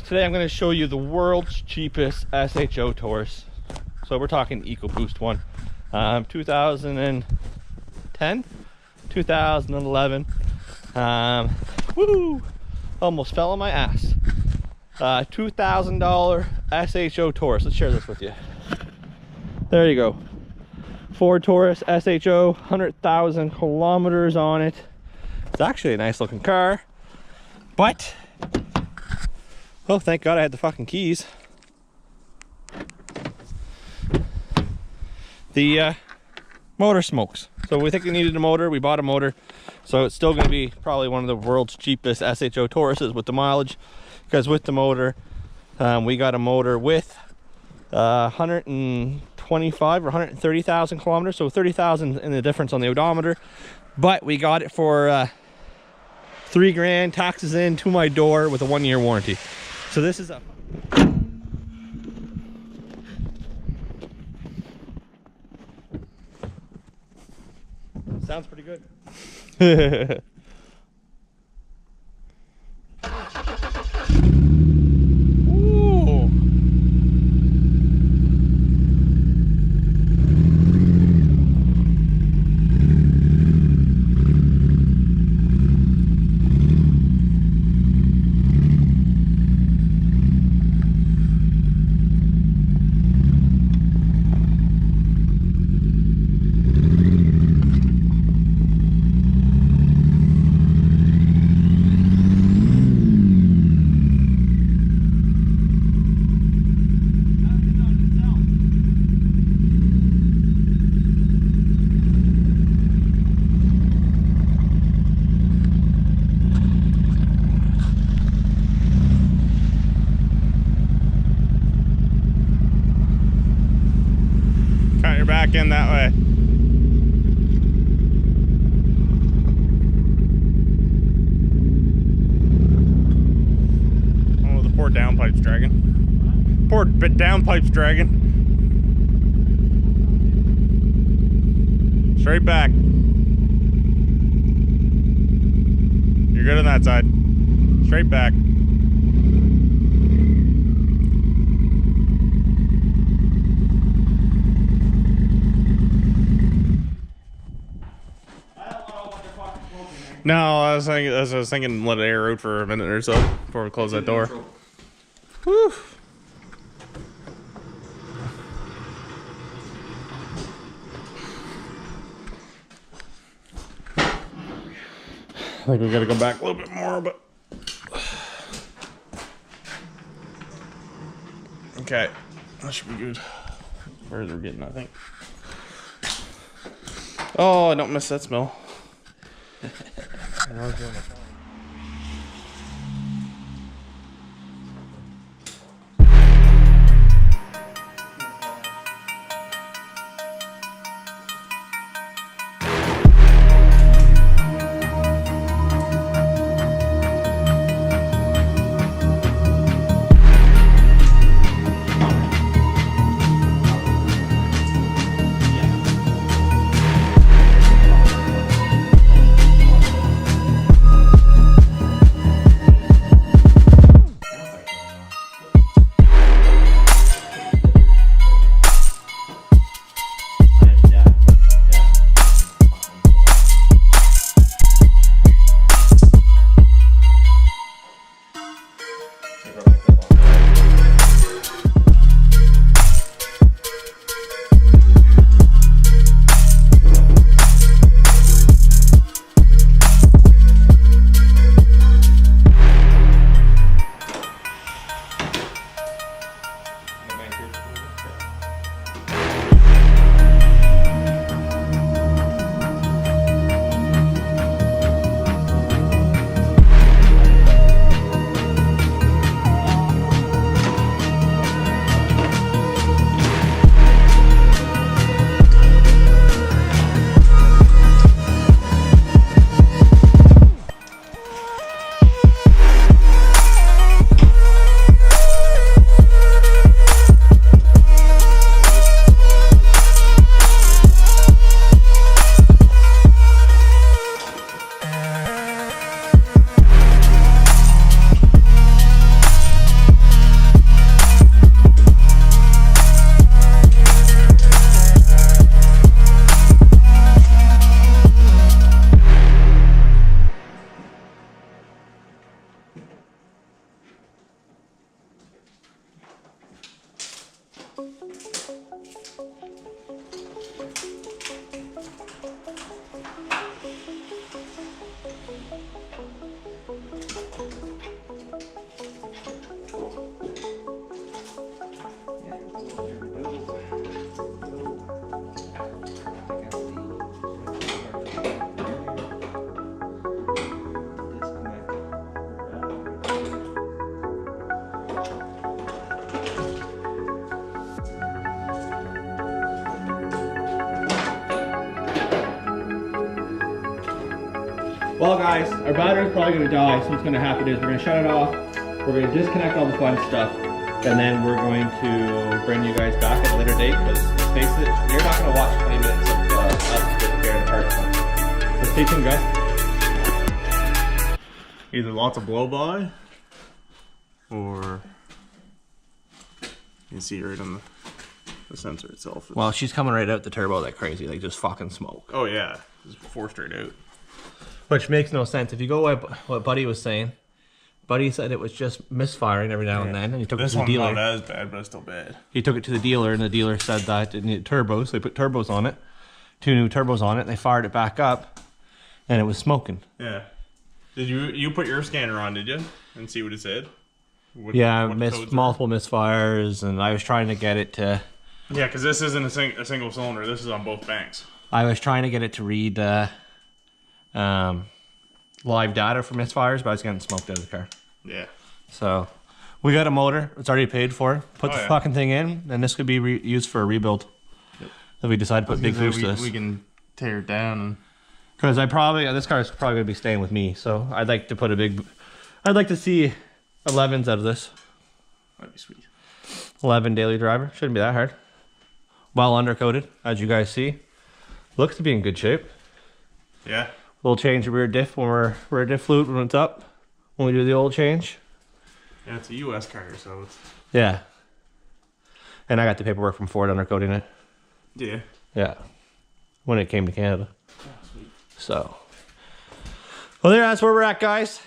Today I'm going to show you the world's cheapest SHO Taurus. So we're talking EcoBoost one. 2010, 2011. Woo! Almost fell on my ass. $2,000 SHO Taurus. Let's share this with you. There you go. Ford Taurus SHO, 100,000 kilometers on it. It's actually a nice looking car, but oh, thank God I had the fucking keys. The motor smokes. So we think we needed a motor. We bought a motor. So it's still going to be probably one of the world's cheapest SHO Tauruses with the mileage. Because with the motor, we got a motor with 125 or 130,000 kilometers. So 30,000 in the difference on the odometer. But we got it for $3 grand, taxes in, to my door with a 1-year warranty. So this is a sounds pretty good. Ooh. Back in that way. Oh, the poor downpipe's dragging. Poor bit downpipe's dragging. Straight back. You're good on that side. Straight back. No, I was thinking let it air out for a minute or so before we close that door. Whew. I think we gotta go back a little bit more, but okay, that should be good. Where's we're getting, I think. Oh, I don't miss that smell. Well guys, our battery's probably gonna die, so what's gonna happen is we're gonna shut it off, we're gonna disconnect all the fun stuff, and then we're going to bring you guys back at a later date, because let's face it, you're not gonna watch 20 minutes of us just tearing apart stuff. So stay tuned guys. Either lots of blow by, or you can see right on the sensor itself. Well, she's coming right out the turbo like crazy, like just fucking smoke. Oh yeah, just 4 straight out. Which makes no sense. If you go by what Buddy was saying, Buddy said it was just misfiring every now and then, and he took it to the dealer. This one's not as bad, but it's still bad. He took it to the dealer, and the dealer said that it needed turbos. So they put turbos on it, 2 new turbos on it, and they fired it back up, and it was smoking. Yeah. Did you put your scanner on, did you? And see what it said? Yeah, multiple misfires, and I was trying to get it to... Yeah, because this isn't a single cylinder. This is on both banks. I was trying to get it to read live data for misfires, but I was getting smoked out of the car. Yeah. So we got a motor. It's already paid for. Put the fucking thing in, and this could be used for a rebuild. Yep. If we decide to put big boost to this. We can tear it down. And because this car is probably going to be staying with me, so I'd like to put I'd like to see 11s out of this. That'd be sweet. 11 daily driver. Shouldn't be that hard. Well undercoated, as you guys see. Looks to be in good shape. Yeah. We'll change the rear diff when rear diff fluid when it's up. When we do the oil change. Yeah, it's a US car, so it's... Yeah. And I got the paperwork from Ford undercoating it. Yeah. Yeah. When it came to Canada. Oh, sweet. So. Well, that's where we're at, guys.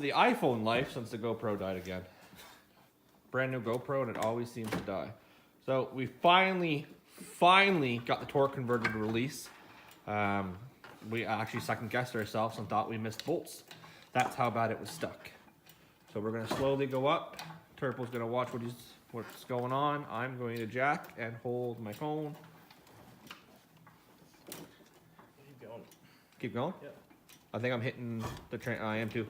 the iPhone life since the GoPro died again. Brand new GoPro and it always seems to die. So we finally got the torque converter to release. We actually second guessed ourselves and thought we missed bolts. That's how bad it was stuck. So we're gonna slowly go up. Turpo's gonna watch what's going on. I'm going to jack and hold my phone. Keep going. Keep going? Yep. I think I'm hitting the train. I am too.